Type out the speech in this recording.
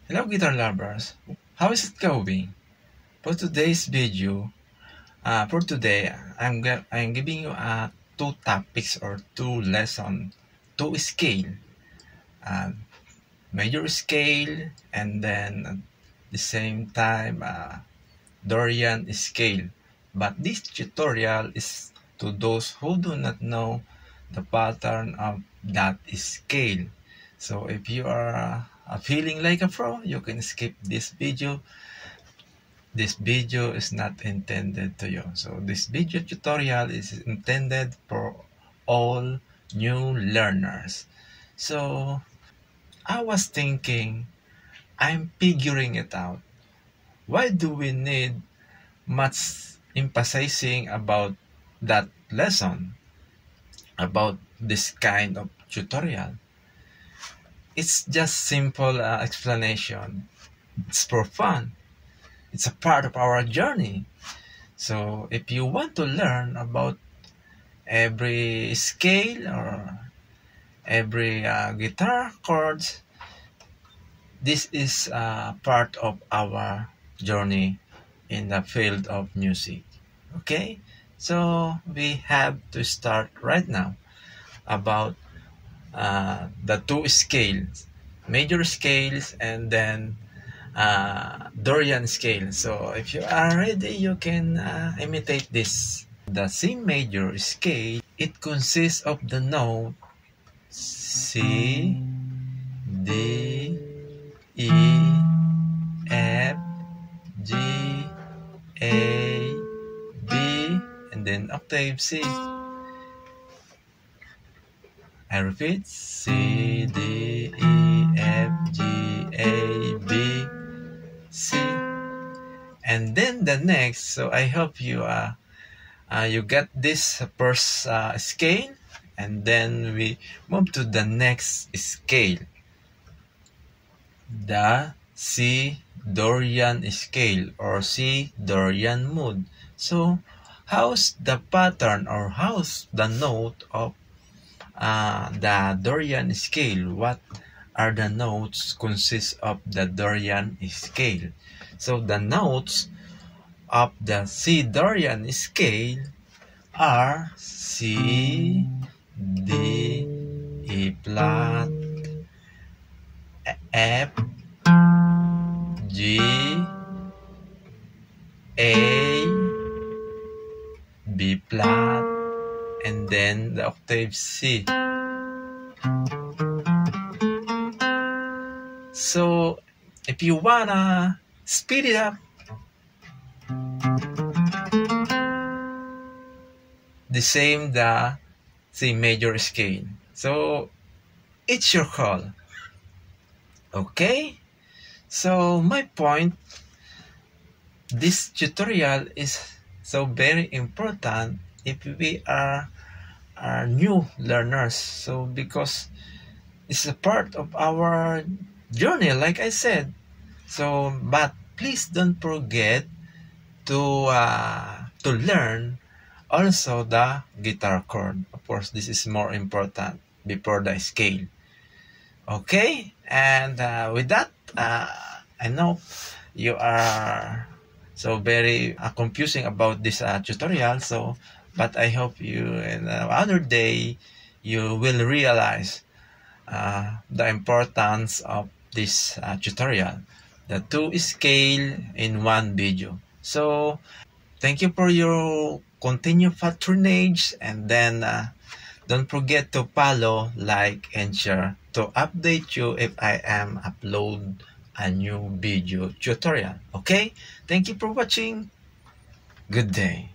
Hello guitar lovers, how is it going? For today's video, for today, I'm giving you two topics or two lessons, two scale, uh, major scale, and then at the same time Dorian scale. But this tutorial is to those who do not know the pattern of that scale. So if you are feeling like a pro, you can skip this video. This video is not intended to you. So this video tutorial is intended for all new learners. So I was thinking, I'm figuring it out. Why do we need much emphasizing about that lesson, about this kind of tutorial? It's just simple explanation. It's for fun. It's a part of our journey. So if you want to learn about every scale or every guitar chords, this is part of our journey in the field of music. Okay, so we have to start right now about the two scales, major scales, and then Dorian scale. So if you are ready, you can imitate this. The C major scale, it consists of the note C, D, E, F, G, A, B, and then octave C. I repeat, C, D, E, F, G, A, B, C. And then the next, so I hope you you get this first scale, and then we move to the next scale, the C Dorian scale or C Dorian mood. So how's the pattern or how's the note of the Dorian scale? What are the notes consist of the Dorian scale? So the notes of the C Dorian scale are C, D, E flat, F, G, A, B flat, and then the octave C. So if you wanna speed it up, the same the C major scale. So it's your call. Okay? So my point, this tutorial is so very important if we are new learners. So because it's a part of our journey, like I said. So but please don't forget to learn also the guitar chord. Of course, this is more important before the scale. Okay, and with that, I know you are so very confusing about this tutorial. So, but I hope you in another day you will realize the importance of this tutorial, the two scale in one video. So thank you for your continued patronage, and then don't forget to follow, like, and share to update you if I am upload a new video tutorial. Okay, thank you for watching. Good day.